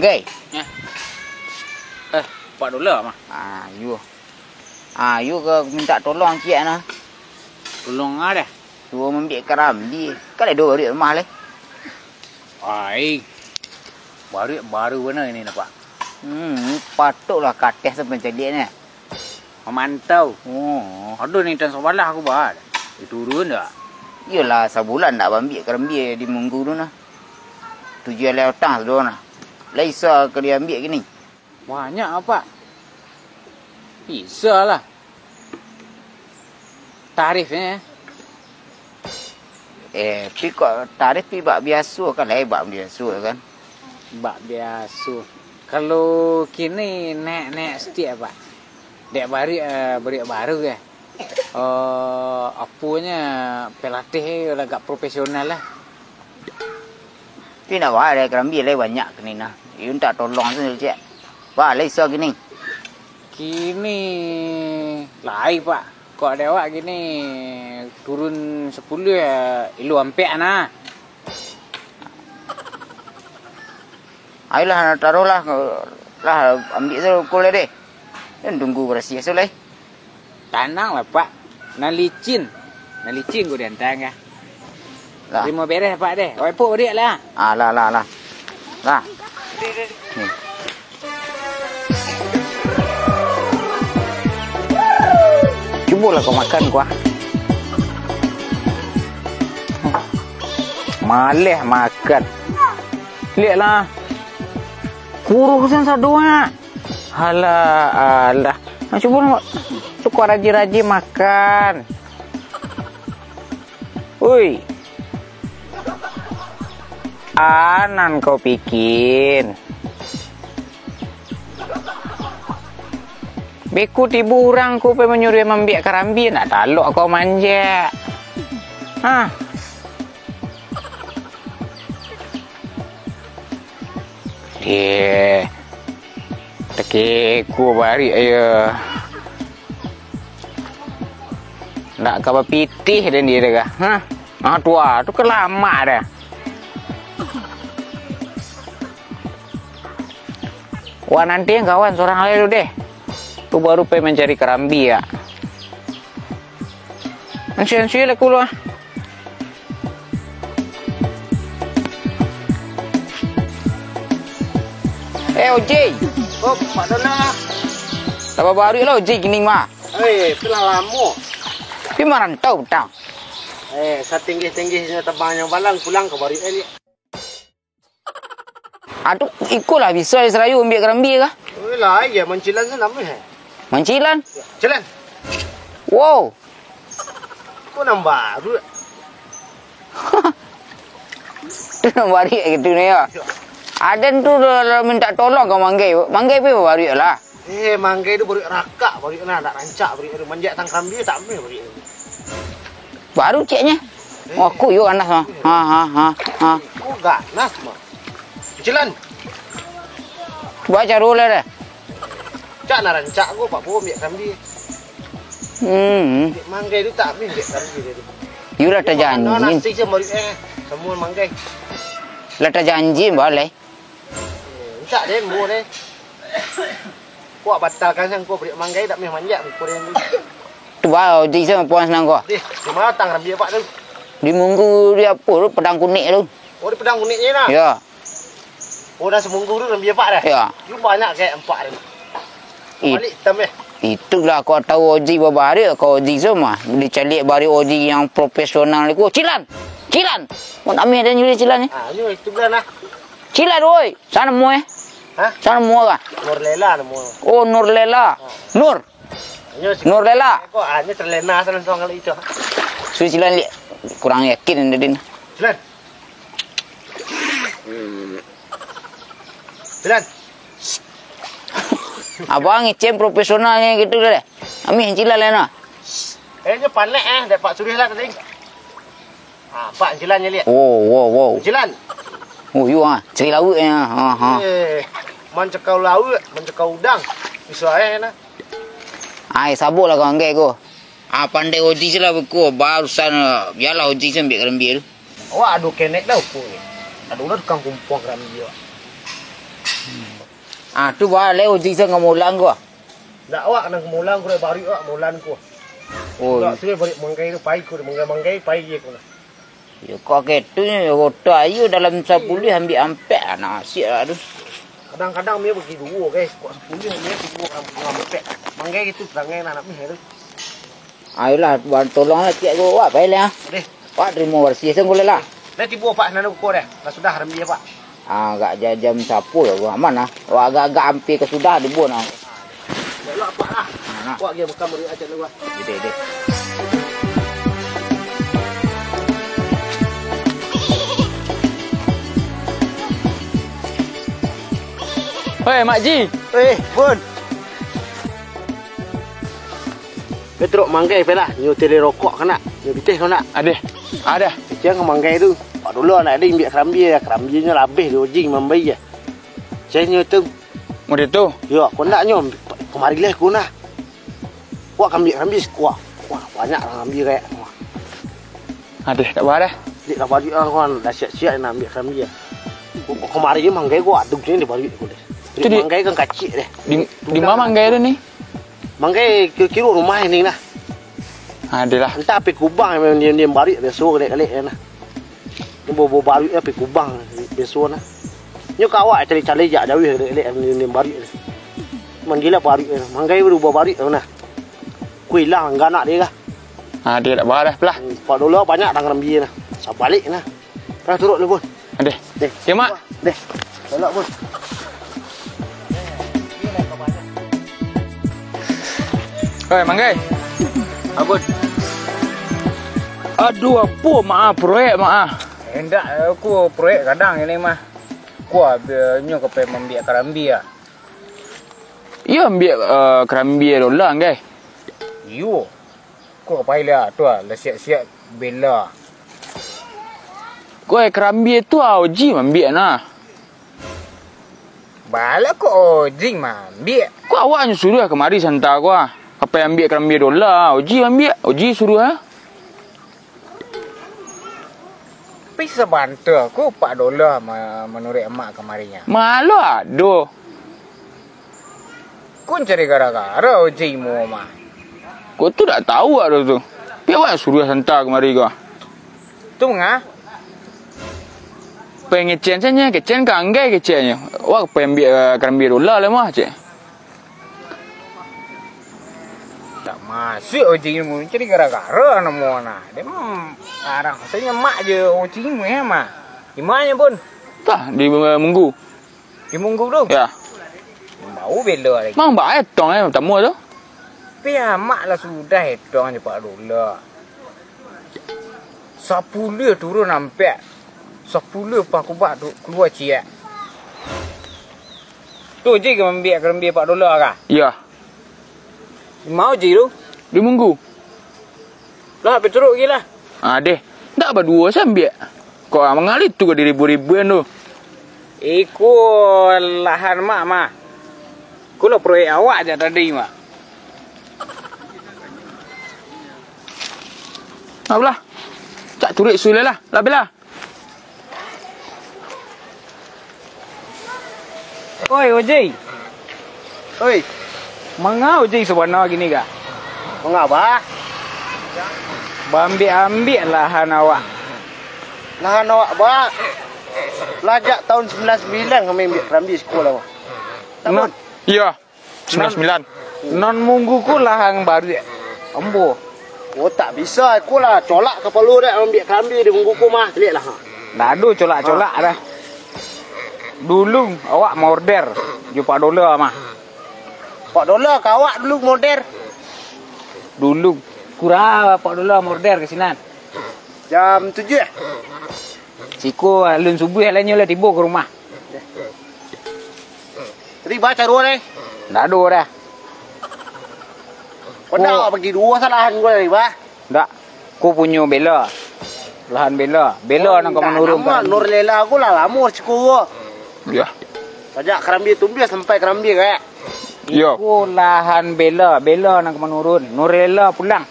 Gay. Ya. Pak dulu mah. You ke minta tolong cik nah. Tolong ada. Tu ambil kerambi. Kan ada baru rumah le. Ai. Baru benar ini nak Pak. Patutlah kates sepencelian ni. Memantau. Oh. Aduh ni tan sebelah aku bahar. Turun dah. Iyalah sebulan nak ambil kerambi di Munggu tu nah. Tujuan leotang tu nah. Laisa ke dia ambil gini. Banyak apa? Bisa lah. Tarifnya. Pi kok tarif pi bak biasa kan lain bak biasa kan. Bak biasa. Kalau kini naik setiap Pak. Dek beri baru ke. Apanya pelatih agak profesional lah. Pi nak buat ada kerambi lain banyak kini nah. You tak tolong sini cik. Wah, laisa gini. Kini lain Pak. Kok ada awak gini turun 10 ya ilu ampek nah. Ayolah nak taruhlah lah ambil tu kul deh. Dan tunggu bersih soleh. Tanang lah Pak. Nalicin gua diantang ya. Lah. Dia mau beres Pak deh. Oi pok dia lah. Lah. Lah. Ni. Cubalah kau makan gua. Malih makan. Lihatlah. Kurus yang sadua. Alah. Cuba suka rajin-rajin makan. Ui. Anan kau bikin. Beku tibu orang ku pe menyuruh membiak kerambi nak taluk kau manja. Teki ku bari ayo. Nak kau pitih dan dia dah. Tua tu kelama dah. Wah nanti yang kawan seorang lain dulu deh. Tu baru pe mencari kerambi ya. Ansi lah kulo. Ojek. Oh, Pak Dona. Tambah baru lah ojek gini mah. Telah lama. Pi merantau tang. Setinggi-tingginya tebangnya balang pulang ke baru ini. Aduh, ikutlah bisa Serayu ambil kerambi kah? Lah, ya mencilan sana meh. Mencilan? Jalan. Wow. Kau nambah baru. Tu nampak dia gitu ni ya. Aden tu minta tolong kau manggai. Manggai pi baru lah. Manggai tu baru rakak, baru nak rancak, baru manjat tang kerambi tak meh baru. Baru ceknya. Aku yo ganas mah. Kau ganas mah. Jalan. Baca rule dah. Cak nak rancak aku Pak Bo ambil kerambi. Manggai tu tak meh ambil kerambi dia. You lah tak janji. Nasi je baru semua manggai. Lah tak janji boleh. Tak deh, mu deh. Kau batalkan sang kau beri manggai tak meh manjat kau deh. Tu bawa di sana puan senang kau. Cuma tang kerambi Pak tu. Di Munggu dia apa tu pedang kunik tu. Oh, di pedang kuniknya nah. Ya. Oh, dah seminggu tu kerambi Pak dah. Ya. You banyak kayak 4 ni. Balik hitam Itulah kau tahu Oji berbari kau Oji semua. Dia cari bari Oji yang profesional ni. Cilan. Mau ambil dan juli cilan ni. Ni itu bulan lah. Cilan oi. Sana mu Sana mu kah? Nur Lela nama. Oh, Nur Lela. Nur Lela. Kau ni terlena sana soal kali itu. Sudah cilan li. Kurang yakin dia. Cilan. Abang ngecem profesionalnya gitu deh. Ambil cilan lena. Ni panek dah Pak Surih lah tadi. Pak cilannya lihat. Wow. Cilan. Oh, you ceri laut ni. Mencekau laut, mencekau udang. Bisa nah. Sabuklah kau anggai ko. Pandai Oji lah beku. Barusan biarlah Oji sambil kerambi tu. Awak aduh kenek dah aku ni. Aduh lah tukang kumpul kerambi awak. Ah tu balik uji sa ngamulang ko. Dak awak nang mulang ko bari awak mulan ko. Oh, Tak tu bari manggai tu pai ko manggai pai je ko. yo kok gitu ya kota ayu dalam 10 ambil ampek anak asyik aduh. Kadang-kadang dia begitu guys, kok 10 dia tu ngampe. Manggai itu sangai anak mi tu. Ayolah buat tolonglah cik gua wak baik lah. Deh, Wak terima bersih sen boleh lah. dah tibu pak nanu ko dah. Dah sudah ram dia pak. Ah agak jam 10 lah gua aman lah. Wak agak-agak hampir ke sudah dibun ah. Dah pak lah. Wak dia bukan beri aja lu. Deh. Hei, Mak Ji. Bun. Betrok manggai pe lah, nyu tele rokok kana. Nyu bitih kana. Ada. Jangan manggai tu. Pak dulu nak ada ambil kerambinya labih dia ujing membai je. Saya nyu tu. Mudah tu. Yo, aku nak nyu kemari lah aku nak. Wak ambil kerambi kuah. Wah, banyak orang ambil kayak. Ada, tak apa dah. Dik dah bagi orang dah siap-siap nak ambil kerambi. Kemari je manggai gua aduk sini dia bagi aku deh. Tu di- manggai kan kecil deh. Di mana manggai ada ni? Manggai kira rumah ini lah. Ada lah. Entah api kubang yang dia bari besok kali-kali nah. Ni bobo bari api kubang besok nah. Nyo kawak cari-cari jak jauh kali-kali dia bari. Manggila bari manggai berubah bari nah. Kuilah enggak nak dia lah. Ada, tak apa dah. Pelah. Pak dulu banyak orang rambi nah. Sabalik nah. Dah turut lu pun. Ada. Deh. Ya, Mak. Deh. Tolak pun. Hei, manggai. Abun. Aduh, apa maaf proyek maaf. Hendak aku proyek kadang ini mah. Aku nyo kepe membiak kerambi ah. Ya ambil kerambi dolar ngai. Yo. Aku kepai lah tu lah siap-siap bela. Kau kerambi tu uji membiak nah. Bala ko jing membiak. Kau awaknya suruh kemari santai kau. Apa yang ambil kerambi dolar, uji ambil, uji suruh ah. Tapi sebantu aku 4 dolar menurut emak kemarinya. Malu aduh. Kau cari gara-gara uji mu mah. Kau tu tak tahu ada tu. Tapi awak suruh santai kemari kau. Tu ngah? Pengen kecen kanggai kecennya. Awak pengen ambil kerambi dolar lah mah cik. Tak masuk uji mu cari gara-gara nemu nah. Dia sekarang saya mak je uji mu ya mah. Di mana pun? Tah di Munggu. Di Munggu tu? Ya. Bau bela lagi. Mang baik tong tak mau tu. Tapi mak lah sudah hitong je Pak Dola. 10 turun nampak. 10 Pak Kubat keluar ciak. Tu je ke membiak Pak Dola kah? Ya. Mau je tu? Di Munggu. Lah betul gila. Deh. Tak berdua sambil. Kau mengalir tu ke di ribu-ribuan tu. Iku lahan mak mah. Kulo proyek awak je tadi mak. Apalah. Tak turik sulit lah. Lah bela. Oi Oji. Oi, Mengau Oji sebenarnya gini kah? mengapa? Ambil lahan awak. Lahan awak ba. Lajak tahun 99 kami ambil kerambi sekolah. Non. Ya. 99. Non mungguku lahan baru. Ambo. Oh tak bisa aku lah colak kepala dia ambil kerambi di mungguku mah. Lihatlah. Dadu colak-colak dah. Dulu awak order jumpa dolar mah. Pak Dola kawak dulu modern. Dulu kurang Pak Dola order ke sini. Jam 7 eh? Siku lun subuh lainnya lah tiba ke rumah. Tadi baca dua ni. Dadu dah. Kau nak bagi dua salahan gua tadi bah. Tak. Ku punya bela. Lahan bela. Bela nang kau menurun. Nur Lela aku lah lama cukup. Ya. Sajak kerambi tumbuh sampai kerambi kayak. Ya. Ku lahan bela. Bela nang kau menurun. Nurela pulang.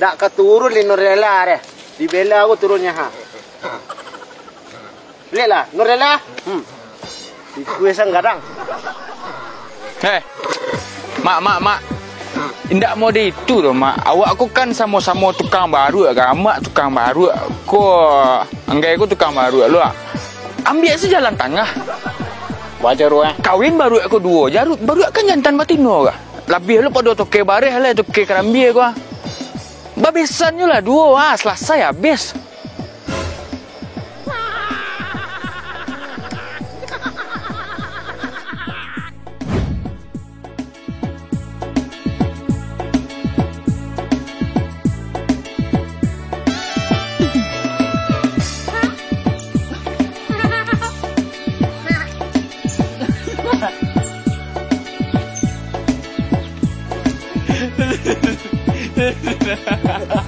Tak keturun di Nur Lela deh. Di Bela aku turunnya ha. Lihatlah Nur Lela. Di kue sang gadang. Mak. Indak mau di itu loh, Mak. Awak aku kan sama-sama tukang baru kan. Mak tukang baru. Anggai aku tukang baru lu. Ambil sejalan tengah. Baca ruang. Kawin baru aku dua. Baru kan jantan batino kah? Lebih lu pada toke bareh lah, toke kerambi aku. Babesannya lah dua, selesai habis. Ha ha ha ha.